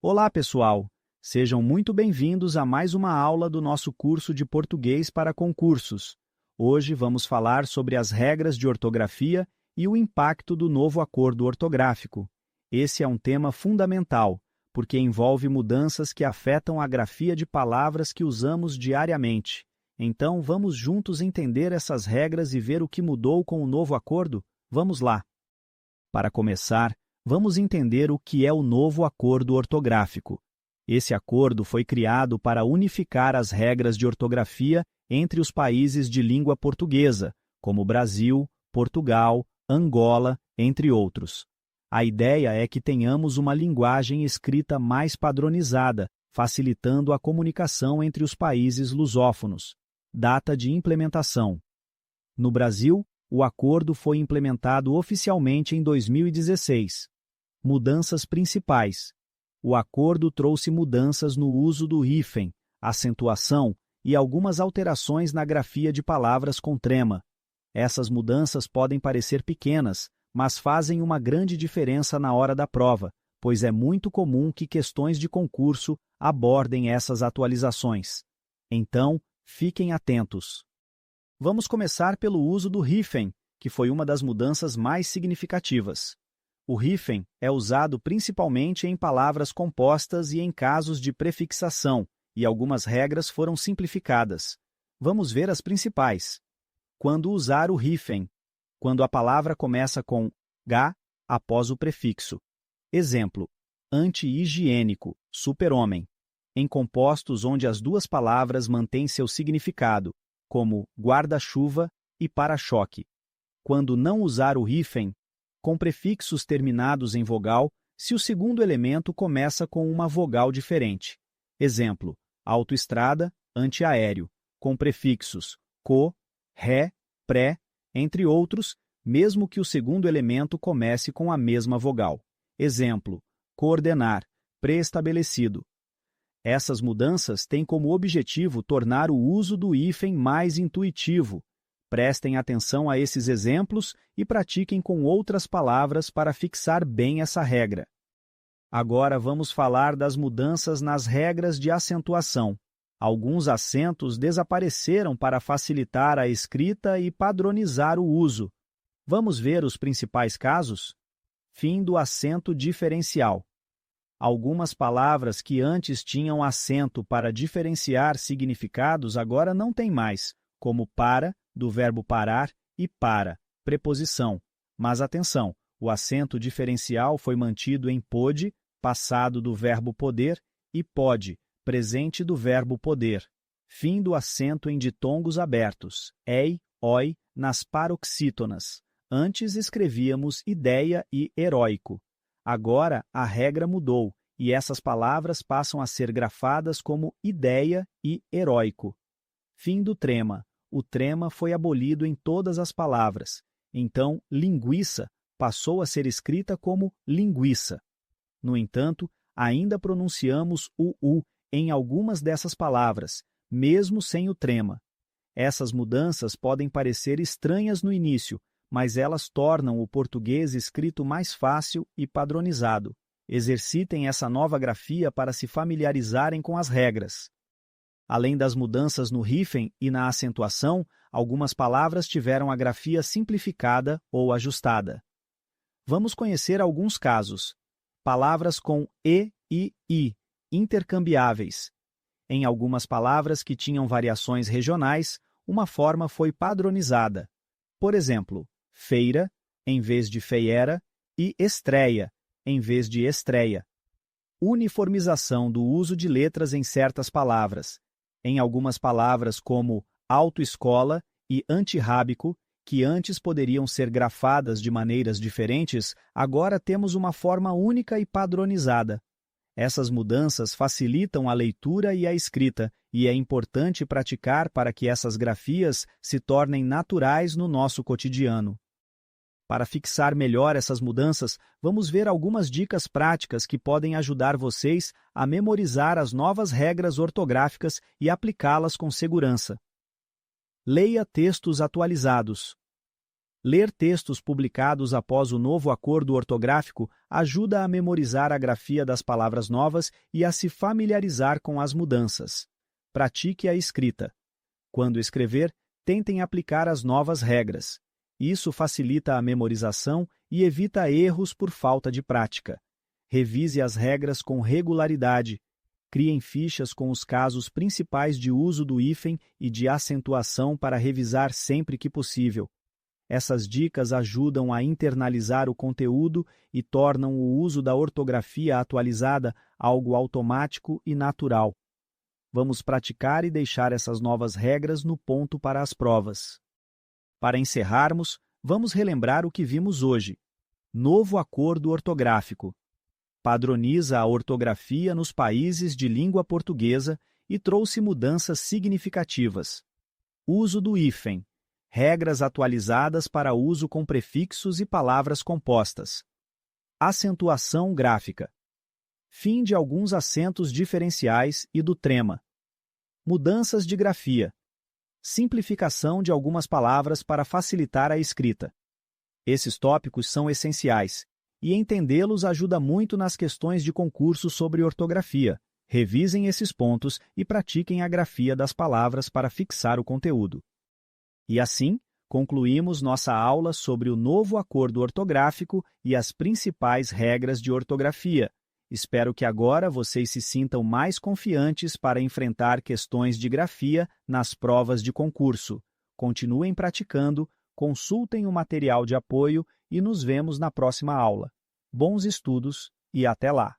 Olá, pessoal! Sejam muito bem-vindos a mais uma aula do nosso curso de português para concursos. Hoje vamos falar sobre as regras de ortografia e o impacto do novo acordo ortográfico. Esse é um tema fundamental, porque envolve mudanças que afetam a grafia de palavras que usamos diariamente. Então, vamos juntos entender essas regras e ver o que mudou com o novo acordo? Vamos lá! Para começar, vamos entender o que é o novo acordo ortográfico. Esse acordo foi criado para unificar as regras de ortografia entre os países de língua portuguesa, como Brasil, Portugal, Angola, entre outros. A ideia é que tenhamos uma linguagem escrita mais padronizada, facilitando a comunicação entre os países lusófonos. Data de implementação. No Brasil, o acordo foi implementado oficialmente em 2016. Mudanças principais. O acordo trouxe mudanças no uso do hífen, acentuação e algumas alterações na grafia de palavras com trema. Essas mudanças podem parecer pequenas, mas fazem uma grande diferença na hora da prova, pois é muito comum que questões de concurso abordem essas atualizações. Então, fiquem atentos. Vamos começar pelo uso do hífen, que foi uma das mudanças mais significativas. O hífen é usado principalmente em palavras compostas e em casos de prefixação, e algumas regras foram simplificadas. Vamos ver as principais. Quando usar o hífen? Quando a palavra começa com "ga" após o prefixo. Exemplo: anti-higiênico, super-homem. Em compostos onde as duas palavras mantêm seu significado, como guarda-chuva e para-choque. Quando não usar o hífen, com prefixos terminados em vogal, se o segundo elemento começa com uma vogal diferente. Exemplo: autoestrada, antiaéreo, com prefixos co, ré, pré, entre outros, mesmo que o segundo elemento comece com a mesma vogal. Exemplo: coordenar, pré-estabelecido. Essas mudanças têm como objetivo tornar o uso do hífen mais intuitivo. Prestem atenção a esses exemplos e pratiquem com outras palavras para fixar bem essa regra. Agora vamos falar das mudanças nas regras de acentuação. Alguns acentos desapareceram para facilitar a escrita e padronizar o uso. Vamos ver os principais casos? Fim do acento diferencial. Algumas palavras que antes tinham acento para diferenciar significados agora não têm mais, como para, do verbo parar, e para, preposição. Mas atenção, o acento diferencial foi mantido em pôde, passado do verbo poder, e pode, presente do verbo poder. Fim do acento em ditongos abertos, ei, oi, nas paroxítonas. Antes escrevíamos ideia e heróico. Agora a regra mudou, e essas palavras passam a ser grafadas como ideia e heróico. Fim do trema. O trema foi abolido em todas as palavras. Então, linguiça passou a ser escrita como linguiça. No entanto, ainda pronunciamos o U em algumas dessas palavras, mesmo sem o trema. Essas mudanças podem parecer estranhas no início, mas elas tornam o português escrito mais fácil e padronizado. Exercitem essa nova grafia para se familiarizarem com as regras. Além das mudanças no hífen e na acentuação, algumas palavras tiveram a grafia simplificada ou ajustada. Vamos conhecer alguns casos. Palavras com e e i, intercambiáveis. Em algumas palavras que tinham variações regionais, uma forma foi padronizada. Por exemplo, feira, em vez de feiera, e estreia, em vez de estreia. Uniformização do uso de letras em certas palavras. Em algumas palavras como autoescola e antirrábico, que antes poderiam ser grafadas de maneiras diferentes, agora temos uma forma única e padronizada. Essas mudanças facilitam a leitura e a escrita, e é importante praticar para que essas grafias se tornem naturais no nosso cotidiano. Para fixar melhor essas mudanças, vamos ver algumas dicas práticas que podem ajudar vocês a memorizar as novas regras ortográficas e aplicá-las com segurança. Leia textos atualizados. Ler textos publicados após o novo acordo ortográfico ajuda a memorizar a grafia das palavras novas e a se familiarizar com as mudanças. Pratique a escrita. Quando escrever, tentem aplicar as novas regras. Isso facilita a memorização e evita erros por falta de prática. Revise as regras com regularidade. Criem fichas com os casos principais de uso do hífen e de acentuação para revisar sempre que possível. Essas dicas ajudam a internalizar o conteúdo e tornam o uso da ortografia atualizada algo automático e natural. Vamos praticar e deixar essas novas regras no ponto para as provas. Para encerrarmos, vamos relembrar o que vimos hoje. Novo acordo ortográfico. Padroniza a ortografia nos países de língua portuguesa e trouxe mudanças significativas. Uso do hífen. Regras atualizadas para uso com prefixos e palavras compostas. Acentuação gráfica. Fim de alguns acentos diferenciais e do trema. Mudanças de grafia. Simplificação de algumas palavras para facilitar a escrita. Esses tópicos são essenciais, e entendê-los ajuda muito nas questões de concurso sobre ortografia. Revisem esses pontos e pratiquem a grafia das palavras para fixar o conteúdo. E assim, concluímos nossa aula sobre o novo acordo ortográfico e as principais regras de ortografia. Espero que agora vocês se sintam mais confiantes para enfrentar questões de grafia nas provas de concurso. Continuem praticando, consultem o material de apoio e nos vemos na próxima aula. Bons estudos e até lá!